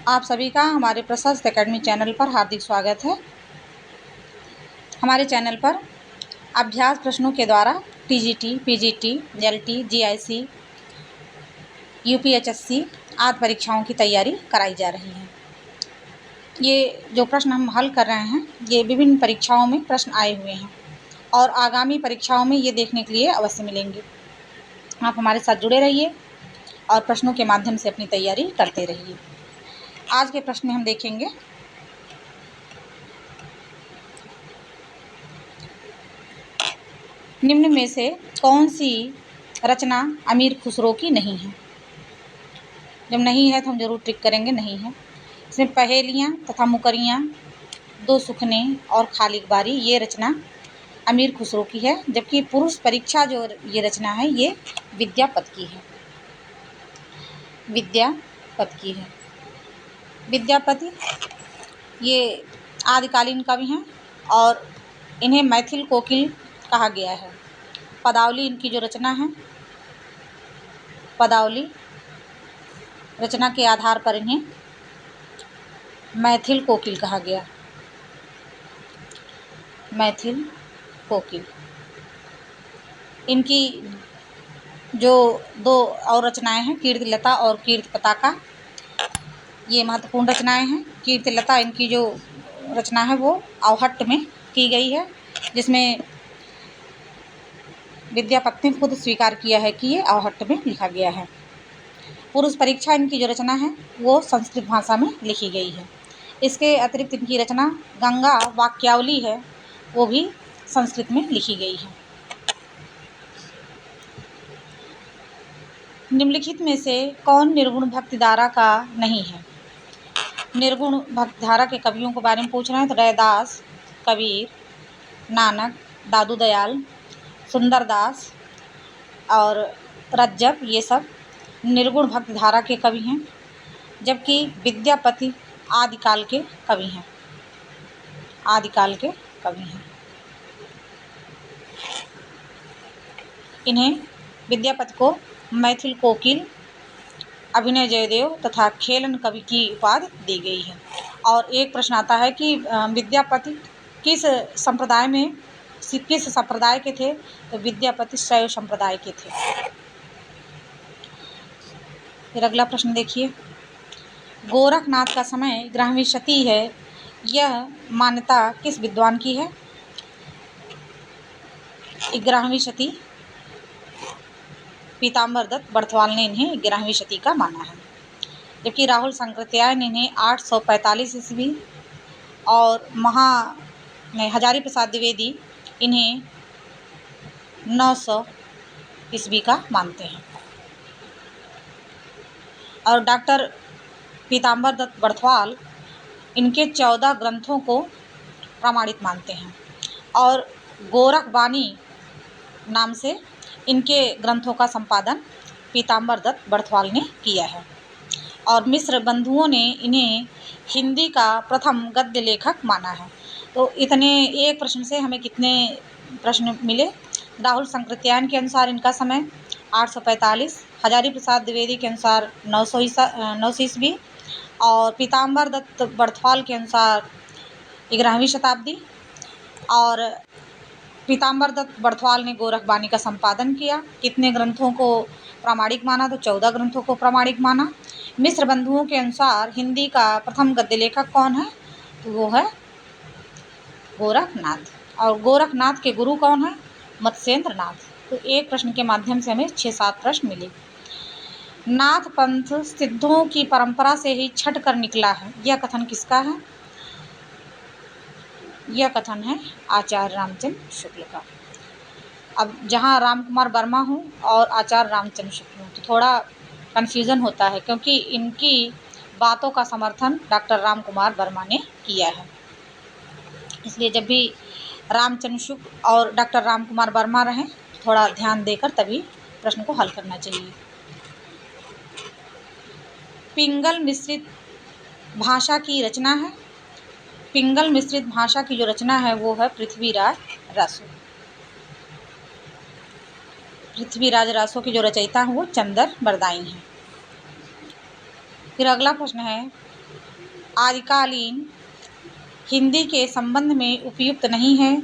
आप सभी का हमारे प्रशस्त एकेडमी चैनल पर हार्दिक स्वागत है। हमारे चैनल पर अभ्यास प्रश्नों के द्वारा TGT, PGT, LT, GIC, UPHSC आदि परीक्षाओं की तैयारी कराई जा रही है। ये जो प्रश्न हम हल कर रहे हैं ये विभिन्न परीक्षाओं में प्रश्न आए हुए हैं और आगामी परीक्षाओं में ये देखने के लिए अवश्य मिलेंगे। आप हमारे साथ जुड़े रहिए और प्रश्नों के माध्यम से अपनी तैयारी करते रहिए। आज के प्रश्न में हम देखेंगे निम्न में से कौन सी रचना अमीर खुसरो की नहीं है। जब नहीं है तो हम जरूर टिक करेंगे नहीं है। इसमें पहेलियाँ तथा मुकरियाँ, दो सुखने और खालिक बारी ये रचना अमीर खुसरो की है, जबकि पुरुष परीक्षा जो ये रचना है ये विद्यापति की है। विद्यापति की है। विद्यापति ये आदिकालीन कवि हैं और इन्हें मैथिल कोकिल कहा गया है। पदावली इनकी जो रचना है, पदावली रचना के आधार पर इन्हें मैथिल कोकिल कहा गया। मैथिल कोकिल। इनकी जो दो और रचनाएं हैं, कीर्तिलता और कीर्ति पताका, ये महत्वपूर्ण रचनाएं हैं। कीर्तिलता इनकी जो रचना है वो अवहट्ट में की गई है, जिसमें विद्यापति ने खुद स्वीकार किया है कि ये अवहट्ट में लिखा गया है। पुरुष परीक्षा इनकी जो रचना है वो संस्कृत भाषा में लिखी गई है। इसके अतिरिक्त इनकी रचना गंगा वाक्यावली है, वो भी संस्कृत में लिखी गई है। निम्नलिखित में से कौन निर्गुण भक्तिधारा का नहीं है। निर्गुण भक्तिधारा के कवियों के बारे में पूछ रहे हैं तो रैदास, कबीर, नानक, दादू दयाल, सुंदरदास और रज्जब ये सब निर्गुण भक्तिधारा के कवि हैं, जबकि विद्यापति आदिकाल के कवि हैं। आदिकाल के कवि हैं। इन्हें विद्यापति को मैथिल कोकिल, अभिनय जयदेव तथा खेलन कवि की उपाधि दी गई है। और एक प्रश्न आता है कि विद्यापति किस संप्रदाय के थे, तो विद्यापति शैव संप्रदाय के थे। फिर अगला प्रश्न देखिए, गोरखनाथ का समय 11वीं शती है, यह मान्यता किस विद्वान की है। 11वीं शती पीताम्बर दत्त बड़थवाल ने इन्हें 11वीं शती का माना है, जबकि राहुल शंकराचार्य ने इन्हें 845 ईस्वी और हजारी प्रसाद द्विवेदी इन्हें 900 ईस्वी का मानते हैं। और डॉक्टर पीताम्बर दत्त बड़थवाल इनके 14 ग्रंथों को प्रमाणित मानते हैं और गोरखबानी नाम से इनके ग्रंथों का संपादन पीताम्बर दत्त बड़थवाल ने किया है। और मिश्र बंधुओं ने इन्हें हिंदी का प्रथम गद्य लेखक माना है। तो इतने एक प्रश्न से हमें कितने प्रश्न मिले। राहुल शंकराचार्य के अनुसार इनका समय 845, हजारी प्रसाद द्विवेदी के अनुसार 900 ईस्वी और पीताम्बर दत्त बड़थवाल के अनुसार 11वीं शताब्दी। और पीताम्बर दत्त बड़थवाल ने गोरखबानी का संपादन किया। कितने ग्रंथों को प्रामाणिक माना, तो 14 ग्रंथों को प्रामाणिक माना। मिश्र बंधुओं के अनुसार हिंदी का प्रथम गद्य लेखक कौन है, तो वो है गोरखनाथ। और गोरखनाथ के गुरु कौन है, मत्स्येंद्र नाथ। तो एक प्रश्न के माध्यम से हमें 6-7 प्रश्न मिले। नाथ पंथ सिद्धों की परंपरा से ही छट कर निकला है, यह कथन किसका है। यह कथन है आचार्य रामचंद्र शुक्ल का। अब जहाँ राम कुमार वर्मा हूँ और आचार्य रामचंद्र शुक्ल हूँ तो थोड़ा कन्फ्यूज़न होता है, क्योंकि इनकी बातों का समर्थन डॉक्टर राम कुमार वर्मा ने किया है। इसलिए जब भी रामचंद्र शुक्ल और डॉक्टर राम कुमार वर्मा रहें थोड़ा ध्यान देकर तभी प्रश्न को हल करना चाहिए। पिंगल मिश्रित भाषा की रचना है। पिंगल मिश्रित भाषा की जो रचना है वो है पृथ्वीराज रासो। पृथ्वीराज रासो की जो रचयिता हैं वो चंदर बरदाई हैं। फिर अगला प्रश्न है, आदिकालीन हिंदी के संबंध में उपयुक्त नहीं है।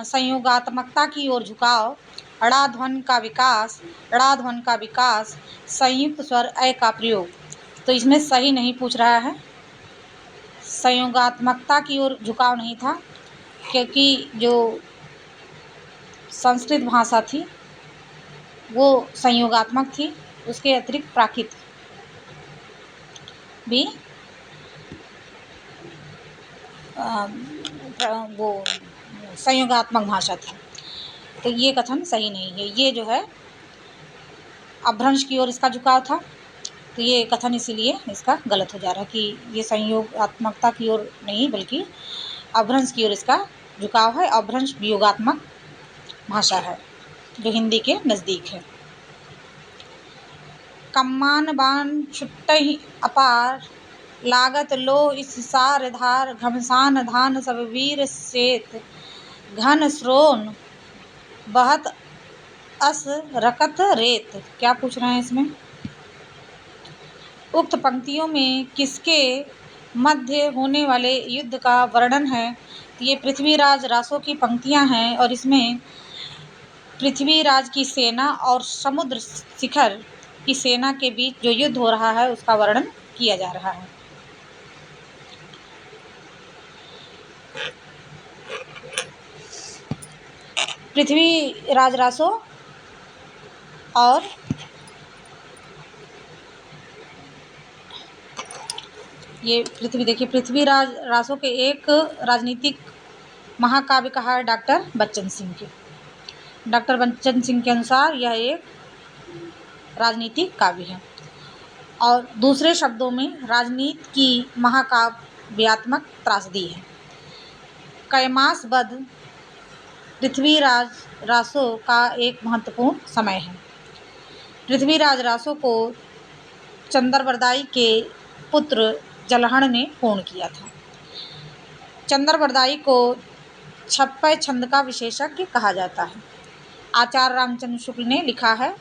संयोगात्मकता की ओर झुकाव, ऋणाध्वन का विकास, संयुक्त स्वर अ का प्रयोग। तो इसमें सही नहीं पूछ रहा है, संयोगात्मकता की ओर झुकाव नहीं था, क्योंकि जो संस्कृत भाषा थी वो संयोगात्मक थी, उसके अतिरिक्त प्राकृत भी वो संयोगात्मक भाषा थी। तो ये कथन सही नहीं है। ये जो है अपभ्रंश की ओर इसका झुकाव था, तो ये कथन इसीलिए इसका गलत हो जा रहा है कि ये संयोगात्मकता की ओर नहीं बल्कि अपभ्रंश की ओर इसका झुकाव है। अपभ्रंश वियोगात्मक भाषा है जो हिंदी के नज़दीक है। कम्मान बाण छुट्टहि अपार, लागत लो इस सार धार, घमसान धान सब वीर सेत, घन श्रोण बहत अस रकत रेत। क्या पूछ रहे हैं इसमें? उक्त पंक्तियों में किसके मध्य होने वाले युद्ध का वर्णन है? तो ये पृथ्वीराज रासो की पंक्तियां हैं और इसमें पृथ्वीराज की सेना और समुद्र शिखर की सेना के बीच जो युद्ध हो रहा है उसका वर्णन किया जा रहा है। पृथ्वीराज रासो और ये देखिए पृथ्वीराज रासो के एक राजनीतिक महाकाव्य कहा है डॉक्टर बच्चन सिंह के। डॉक्टर बच्चन सिंह के अनुसार यह एक राजनीतिक काव्य है और दूसरे शब्दों में राजनीति की महाकाव्यात्मक त्रासदी है। कैमासबद्ध पृथ्वीराज रासो का एक महत्वपूर्ण समय है। पृथ्वीराज रासो को चंद्रबरदाई के पुत्र जलहण ने पूर्ण किया था। चंद्रबरदाई को छप्पय छंद का विशेषज्ञ कहा जाता है। आचार्य रामचंद्र शुक्ल ने लिखा है,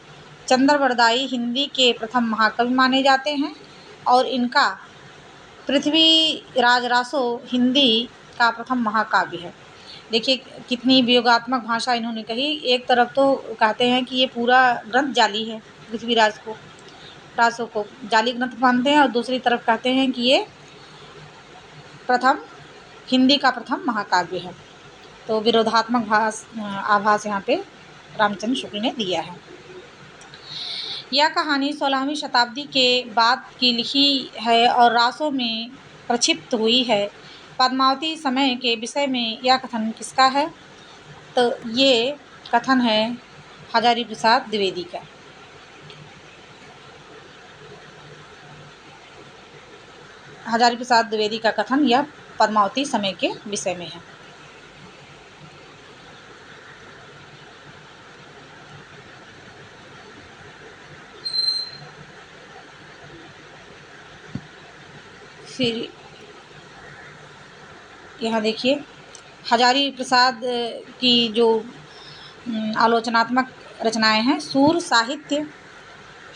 चंद्रबरदाई हिंदी के प्रथम महाकवि माने जाते हैं और इनका पृथ्वीराज रासो हिंदी का प्रथम महाकाव्य है। देखिए कितनी वियोगात्मक भाषा इन्होंने कही। एक तरफ तो कहते हैं कि ये पूरा ग्रंथ जाली है, पृथ्वीराज रासो को जाली ग्रंथ मानते हैं, और दूसरी तरफ कहते हैं कि ये हिंदी का प्रथम महाकाव्य है। तो विरोधात्मक आभास यहाँ पे रामचंद्र शुक्ल ने दिया है। यह कहानी 16वीं शताब्दी के बाद की लिखी है और रासो में प्रक्षिप्त हुई है। पद्मावती समय के विषय में यह कथन किसका है? तो ये कथन है हजारी प्रसाद द्विवेदी का। हजारी प्रसाद द्विवेदी का कथन यह पद्मावती समय के विषय में है। फिर यहाँ देखिए हजारी प्रसाद की जो आलोचनात्मक रचनाएं हैं, सूर साहित्य,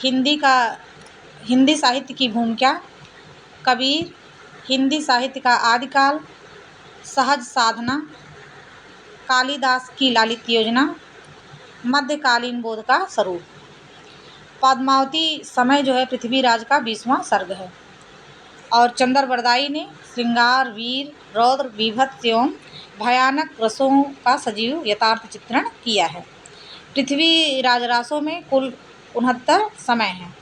हिंदी साहित्य की भूमिका, कबीर, हिंदी साहित्य का आदिकाल, सहज साधना, कालिदास की लालित योजना, मध्यकालीन बोध का स्वरूप। पद्मावती समय जो है पृथ्वीराज का 20वां सर्ग है और चंद्रबरदाई ने श्रृंगार, वीर, रौद्र, बीभत्स एवं भयानक रसों का सजीव यथार्थ चित्रण किया है। पृथ्वीराज रासो में कुल 69 समय हैं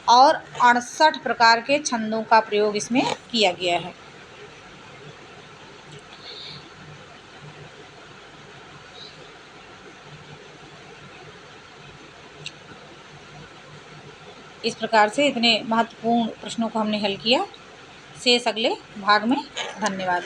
और 68 प्रकार के छंदों का प्रयोग इसमें किया गया है। इस प्रकार से इतने महत्वपूर्ण प्रश्नों को हमने हल किया। शेष अगले भाग में। धन्यवाद।